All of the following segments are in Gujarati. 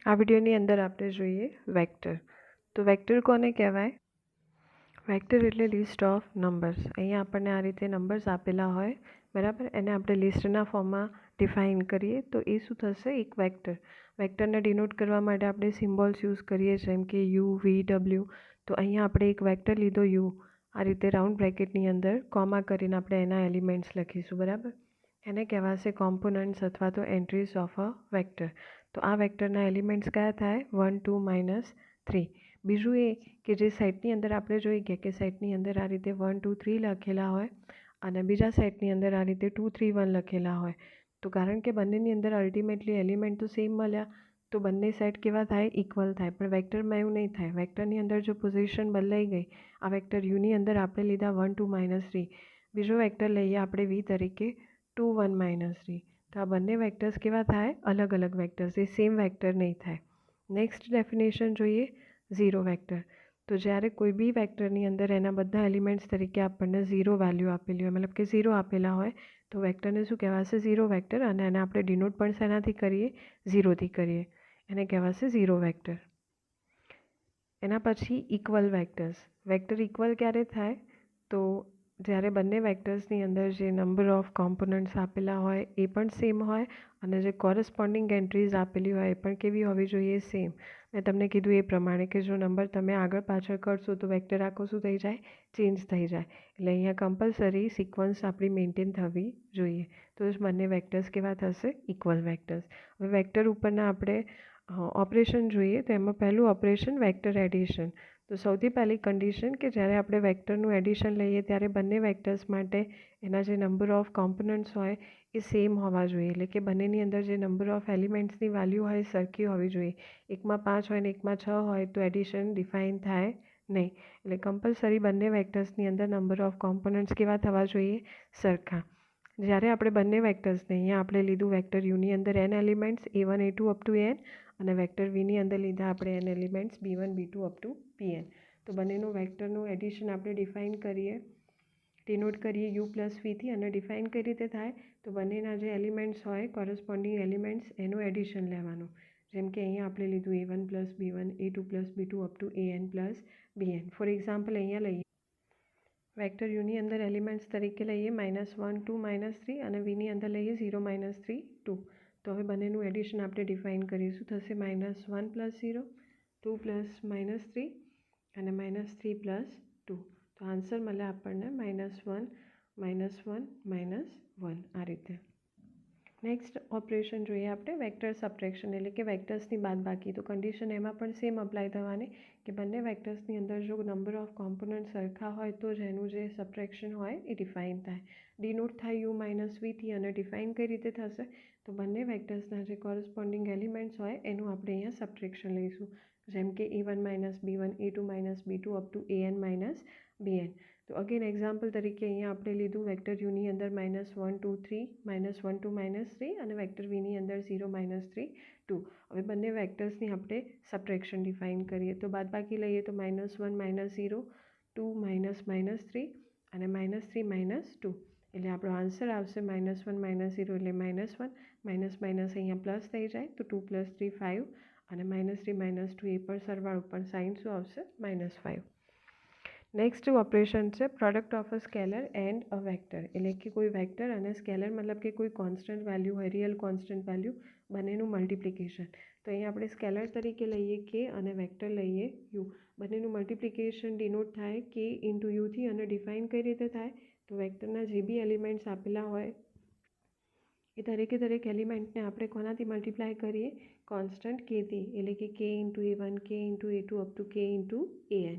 આ વિડીયોની અંદર આપણે જોઈએ વેક્ટર. તો વેક્ટર કોને કહેવાય? વેક્ટર એટલે લિસ્ટ ઓફ નંબર્સ. અહીંયા આપણને આ રીતે નંબર્સ આપેલા હોય, બરાબર, એને આપણે લિસ્ટના ફોર્મમાં ડિફાઇન કરીએ તો એ શું થશે? એક વેક્ટર. વેક્ટરને ડિનોટ કરવા માટે આપણે સિમ્બોલ્સ યુઝ કરીએ, જેમ કે યુ, વી, ડબલ્યુ. તો અહીંયા આપણે એક વેક્ટર લીધો યુ, આ રીતે રાઉન્ડ બ્રેકેટની અંદર કોમા કરીને આપણે એના એલિમેન્ટ્સ લખીશું, બરાબર. એને કહેવાશે કોમ્પોનન્ટ્સ અથવા તો એન્ટ્રીઝ ઓફ અ વેક્ટર. તો આ વેક્ટરના એલિમેન્ટ્સ કયા થાય? 1, 2, -3. બીજું એ કે જે સેટની અંદર આપણે જોઈ ગયા કે સેટની અંદર આ રીતે 1, 2, 3 લખેલા હોય અને બીજા સેટની અંદર આ રીતે 2, 3, 1 લખેલા હોય. તો કારણ કે બંનેની અંદર અલ્ટિમેટલી એલિમેન્ટ તો સેમ મળ્યા, તો બંને સેટ કેવા થાય? ઇક્વલ થાય. પણ વેક્ટરમાં એવું નહીં થાય. વેક્ટરની અંદર જો પોઝિશન બદલાઈ ગઈ, આ વેક્ટર યુની અંદર આપણે લીધા 1, 2, -3, બીજો વેક્ટર લઈએ આપણે વી તરીકે 2, 1, -3. તો આ બંને વેક્ટર્સ કેવા થાય? અલગ અલગ વેક્ટર્સ, એ સેમ વેક્ટર નહીં થાય. નેક્સ્ટ ડેફિનેશન જોઈએ, ઝીરો વેક્ટર. તો જ્યારે કોઈ બી વેક્ટરની અંદર એના બધા એલિમેન્ટ્સ તરીકે આપણને ઝીરો વેલ્યુ આપેલી હોય, મતલબ કે ઝીરો આપેલા હોય, તો વેક્ટરને શું કહેવાશે? Zero vector. અને એને આપણે ડિનોટ પણ શેનાથી કરીએ? ઝીરોથી કરીએ. એને કહેવાશે ઝીરો વેક્ટર. એના પછી ઇક્વલ વેક્ટર્સ. વેક્ટર ઇક્વલ ક્યારે થાય? તો જ્યારે બંને વેક્ટર્સની અંદર જે નંબર ઓફ કોમ્પોનન્ટ્સ આપેલા હોય એ પણ સેમ હોય અને જે કોરસ્પોન્ડિંગ એન્ટ્રીઝ આપેલી હોય એ પણ કેવી હોવી જોઈએ? સેમ. મેં તમને કીધું એ પ્રમાણે કે જો નંબર તમે આગળ પાછળ કરશો તો વેક્ટર આખો શું થઈ જાય? ચેન્જ થઈ જાય. એટલે અહીંયા કમ્પલસરી સિક્વન્સ આપણી મેન્ટેન થવી જોઈએ. તો જ બંને વેક્ટર્સ કેવા થશે? Equal vectors. હવે વેક્ટર ઉપરના આપણે ઓપરેશન જોઈએ. તો એમાં પહેલું ઓપરેશન વેક્ટર એડિશન. તો સૌથી પહેલી કન્ડિશન કે જ્યારે આપણે વેક્ટરનું એડિશન લઈએ ત્યારે બંને વેક્ટર્સ માટે એના જે નંબર ઓફ કોમ્પોનન્ટ્સ હોય એ સેમ હોવા જોઈએ. એટલે કે બંનેની અંદર જે નંબર ઓફ એલિમેન્ટ્સની વેલ્યુ હોય એ સરખી હોવી જોઈએ. એકમાં 5 હોય ને એકમાં 6 હોય તો એડિશન ડિફાઇન થાય નહીં. એટલે કમ્પલસરી બંને વેક્ટર્સની અંદર નંબર ઓફ કોમ્પોનન્ટ્સ કેવા થવા જોઈએ? સરખા. જ્યારે આપણે બંને વેક્ટર્સને, અહીંયા આપણે લીધું વેક્ટર યુની અંદર n elements a1, a2 up to n અને વેક્ટર વીની અંદર લીધા આપણે n elements b1, b2 up to pn. તો બંનેનું વેક્ટરનું એડિશન આપણે ડિફાઇન કરીએ, ડિનોટ કરીએ યુ પ્લસ વીથી. અને ડિફાઇન કઈ રીતે થાય? તો બંનેના જે એલિમેન્ટ્સ હોય, કોરસ્પોન્ડિંગ એલિમેન્ટ્સ, એનું એડિશન લેવાનું. જેમ કે અહીંયા આપણે લીધું a1 + b1, a2 + b2 up to an + bn. For example અહીંયા લઈએ વેક્ટર યુની અંદર એલિમેન્ટ્સ તરીકે લઈએ -1, 2, -3 અને વીની અંદર લઈએ 0, -3, 2. તો હવે બંનેનું એડિશન આપણે ડિફાઇન કરીશું. થશે -1 + 0, 2 + -3 અને -3 + 2. તો આન્સર મળે આપણને -1, -1, -1 આ રીતે. નેક્સ્ટ ઓપરેશન જોઈએ આપણે વેક્ટર સબટ્રેક્શન, એટલે કે વેક્ટર્સની બાદબાકી. તો કન્ડિશન એમાં પણ સેમ અપ્લાય થવાની કે બંને વેક્ટર્સની અંદર જો નંબર ઓફ કોમ્પોનન્ટ સરખા હોય તો જ એનું જે સબટ્રેક્શન હોય એ ડિફાઇન થાય. ડિનોટ થાય યુ - વીથી અને ડિફાઇન કઈ રીતે થશે? તો બંને વેક્ટર્સના જે કોરસ્પોન્ડિંગ એલિમેન્ટ્સ હોય એનું આપણે અહીંયા સબટ્રેક્શન લઈશું. જેમ કે a1 - b1, a2 - b2 up to an - bn. તો અગેન એક્ઝામ્પલ તરીકે અહીંયા આપણે લીધું વેક્ટર યુની અંદર -1, 2, 3, -1, 2, -3 અને વેક્ટર વીની અંદર 0, -3, 2. હવે બંને વેક્ટર્સની આપણે સબટ્રેક્શન ડિફાઇન કરીએ. તો બાદબાકી લઈએ તો -1, -0, 2, -3 અને -3, -2. એટલે આપણો આન્સર આવશે -1, -0 એટલે -1, - અહીંયા પ્લસ થઈ જાય તો 2 + 3, 5 અને -3, -2 એ પણ સરવાળો, પણ સાઇન શું આવશે? -5. નેક્સ્ટ ઓપરેશન છે product of a scalar and a vector. એટલે કે કોઈ વેક્ટર અને સ્કેલર, મતલબ કે કોઈ કોન્સ્ટન્ટ વેલ્યુ હોય, રિયલ કોન્સ્ટન્ટ વેલ્યુ, બંનેનું મલ્ટિપ્લિકેશન. તો અહીંયા આપણે સ્કેલર તરીકે લઈએ કે અને વેક્ટર લઈએ યુ. બંનેનું મલ્ટિપ્લિકેશન ડિનોટ થાય કે ઇન્ટુ યુથી અને ડિફાઇન કઈ રીતે થાય? તો વેક્ટરના જે બી એલિમેન્ટ્સ આપેલા હોય એ દરેક એલિમેન્ટને આપણે કોનાથી મલ્ટીપ્લાય કરીએ? કોન્સ્ટન્ટ કેથી. એટલે કે k × a1, k × a2 up to k × an.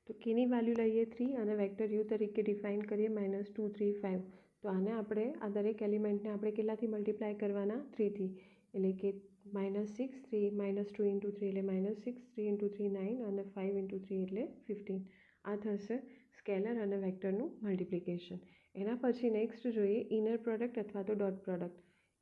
તો કેની વેલ્યુ લઈએ 3 અને વેક્ટર યુ તરીકે ડિફાઇન કરીએ -2, 3, 5. તો આને આપણે આ દરેક એલિમેન્ટને આપણે કેટલાથી મલ્ટીપ્લાય કરવાના? 3થી. એટલે કે -6, 3, -2 × 3 એટલે -6, 3 × 3 9 અને 5 × 3 એટલે 15. આ થશે સ્કેલર અને વેક્ટરનું મલ્ટિપ્લિકેશન. એના પછી નેક્સ્ટ જોઈએ ઇનર પ્રોડક્ટ અથવા તો ડોટ પ્રોડક્ટ.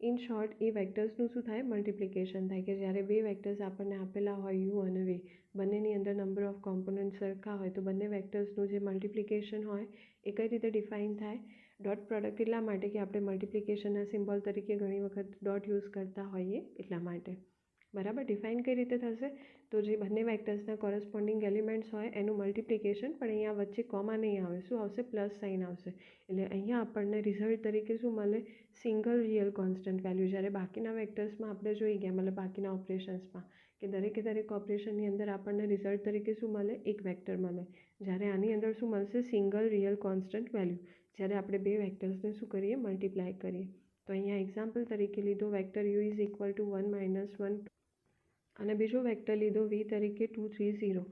ઇન શોર્ટ એ વેક્ટર્સનું શું થાય? મલ્ટિપ્લિકેશન થાય. કે જ્યારે બે વેક્ટર્સ આપણને આપેલા હોય યુ અને વી, બંનેની અંદર નંબર ઓફ કોમ્પોનન્ટ સરખા હોય તો બંને વેક્ટર્સનું જે મલ્ટિપ્લિકેશન હોય એ કઈ રીતે ડિફાઇન થાય? Dot product. એટલા માટે કે આપણે મલ્ટિપ્લિકેશનના સિમ્બોલ તરીકે ઘણી વખત ડોટ યુઝ કરતા હોઈએ એટલા માટે. બરાબર. ડિફાઇન કઈ રીતે થશે? તો જે બંને વેક્ટર્સના કોરસ્પોન્ડિંગ એલિમેન્ટ્સ હોય એનું મલ્ટિપ્લિકેશન, પણ અહીંયા વચ્ચે કોમા નહીં આવે. શું આવશે? પ્લસ સાઇન આવશે. એટલે અહીંયા આપણને રિઝલ્ટ તરીકે શું મળે? Single real constant value. જ્યારે બાકીના વેક્ટર્સમાં આપણે જોઈ ગયા, મતલબ બાકીના ઓપરેશન્સમાં કે દરેક ઓપરેશનની અંદર આપણને રિઝલ્ટ તરીકે શું મળે? એક વેક્ટર મળે. જ્યારે આની અંદર શું મળશે? Single real constant value. જ્યારે આપણે બે વેક્ટર્સને શું કરીએ? મલ્ટીપ્લાય કરીએ. તો અહીંયા એક્ઝામ્પલ તરીકે લીધો vector you is equal to 1 - 1 અને બીજો વેક્ટર લીધો વી તરીકે 2 3 0.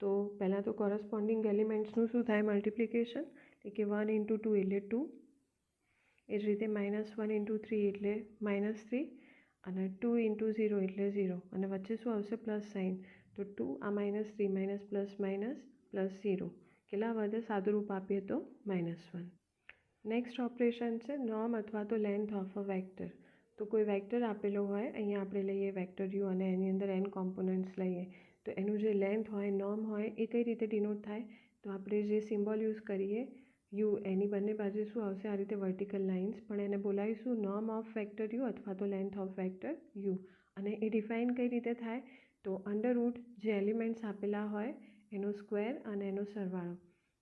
તો પહેલાં તો કોરસ્પોન્ડિંગ એલિમેન્ટ્સનું શું થાય? મલ્ટિપ્લિકેશન. એટલે કે 1 × 2 એટલે 2, એ જ રીતે -1 × 3 એટલે -3 અને 2 × 0 એટલે 0 અને વચ્ચે શું આવશે? Plus sign. તો 2 આ -3 પ્લસ 0 કેટલા વધે? સાદુરૂપ આપીએ તો -1. નેક્સ્ટ ઓપરેશન છે નોર્મ અથવા તો લેન્થ ઓફ અ વેક્ટર. તો કોઈ વેક્ટર આપેલો હોય, અહીંયા આપણે લઈએ વેક્ટર યુ અને એની અંદર n કોમ્પોનન્ટ્સ લઈએ. તો એનું જે લેન્થ હોય, નોર્મ હોય, એ કઈ રીતે ડિનોટ થાય? તો આપણે જે સિમ્બોલ યુઝ કરીએ યુ, એની બંને બાજુ શું આવશે? આ રીતે વર્ટિકલ લાઇન્સ. પણ એને બોલાવીશું નોર્મ ઓફ વેક્ટર યુ અથવા તો લેન્થ ઓફ વેક્ટર યુ. અને એ ડિફાઇન કઈ રીતે થાય? તો અંડરરૂટ જે એલિમેન્ટ્સ આપેલા હોય એનો સ્ક્વેર અને એનો સરવાળો.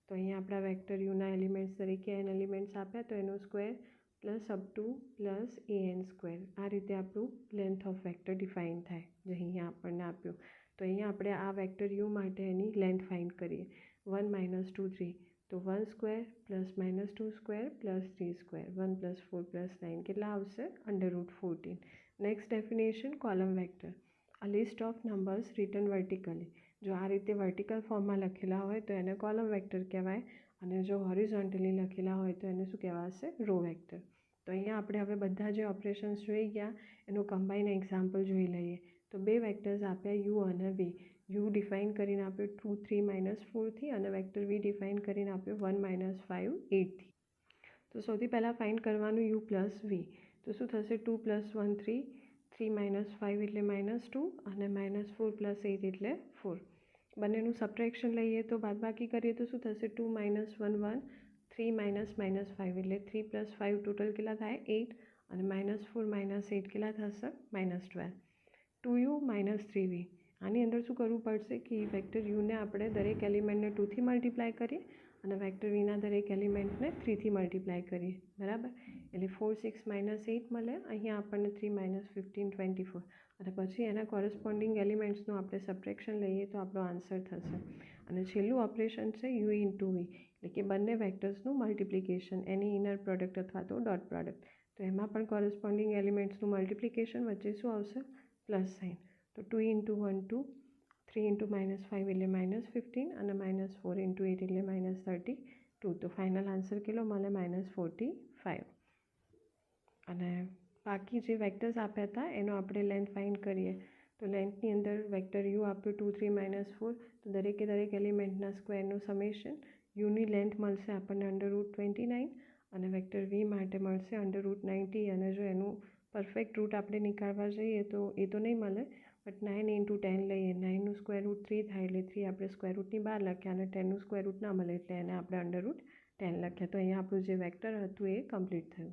તો અહીંયા આપણા વેક્ટર યુના એલિમેન્ટ્સ તરીકે n એલિમેન્ટ્સ આપ્યા, તો એનો square plus up to plus an². આ રીતે આપણું લેન્થ ઓફ વેક્ટર ડિફાઇન થાય, જે અહીંયા આપણને આપ્યું. તો અહીંયા આપણે આ વેક્ટર યુ માટે એની લેન્થ ફાઇન્ડ કરીએ. 1 - 2 3. તો 1² પ્લસ -2² પ્લસ 3². 1 + 4 + 9 કેટલા આવશે? √14. Next definition column vector. A list of numbers return vertically. જો આ રીતે વર્ટિકલ ફોર્મમાં લખેલા હોય તો એને કોલમ વેક્ટર કહેવાય, અને જો હોરિઝોન્ટલી લખેલા હોય તો એને શું કહેવાશે? Row vector. તો અહીંયા આપણે હવે બધા જે ઓપરેશન્સ જોઈ ગયા એનું કમ્બાઈન એક્ઝામ્પલ જોઈ લઈએ. તો બે વેક્ટર્સ આપ્યા યુ અને વી. યુ ડિફાઇન કરીને આપ્યો 2 3 - 4 થી અને વેક્ટર વી ડિફાઇન કરીને આપ્યો 1 - 5 8 થી. તો સૌથી પહેલાં ફાઇન્ડ કરવાનું યુ પ્લસ વી. તો શું થશે? 2 + 1 3, 3 - 5 એટલે -2 અને -4 + 8 એટલે 4. બંનેનું સબટ્રેક્શન લઈએ તો બાદબાકી કરીએ તો શું થશે? 2 - 1 1, 3 - -5 એટલે 3 + 5 ટોટલ કેટલા થાય? 8 અને -4 - 8 કેટલા થશે? -12. 2u - 3v. આની અંદર શું કરવું પડશે કે વેક્ટર યુને આપણે દરેક એલિમેન્ટને 2થી મલ્ટીપ્લાય કરીએ અને વેક્ટર વીના દરેક એલિમેન્ટને 3થી મલ્ટીપ્લાય કરીએ. બરાબર. એટલે 4 6 - 8 મળે. અહીંયા આપણને 3 - 15 24 અને પછી એના કોરસ્પોન્ડિંગ એલિમેન્ટ્સનું આપણે સબટ્રેક્શન લઈએ તો આપણો આન્સર થશે. અને છેલ્લું ઓપરેશન છે યુ × વી, એટલે કે બંને વેક્ટર્સનું મલ્ટિપ્લિકેશન, એની ઇનર પ્રોડક્ટ અથવા તો ડોટ પ્રોડક્ટ. તો એમાં પણ કોરસ્પોન્ડિંગ એલિમેન્ટ્સનું મલ્ટિપ્લિકેશન, વચ્ચે શું આવશે? Plus sign. તો 2 × 1 2, 3 × -5 એટલે -15 અને -4 × 8 એટલે -32. તો ફાઇનલ આન્સર કેટલો મળે? -45. અને બાકી જે વેક્ટર્સ આપ્યા હતા એનો આપણે લેન્થ ફાઇન્ડ કરીએ. તો લેન્થની અંદર વેક્ટર યુ આપ્યું 2 3 - 4. તો દરેક એલિમેન્ટના સ્ક્વેરનું સમેશન. યુની લેન્થ મળશે આપણને √29 અને વેક્ટર વી માટે મળશે √90. અને જો એનું પરફેક્ટ રૂટ આપણે નીકાળવા જઈએ તો એ તો નહીં મળે, બટ 9 × 10 લઈએ. 9નું √ 3 થાય એટલે 3 આપણે સ્ક્વેર રૂટની બહાર લખ્યા અને 10નું √ ના મળે એટલે એને આપણે √10 લખ્યા. તો અહીંયા આપણું જે વેક્ટર હતું એ કમ્પ્લીટ થયું.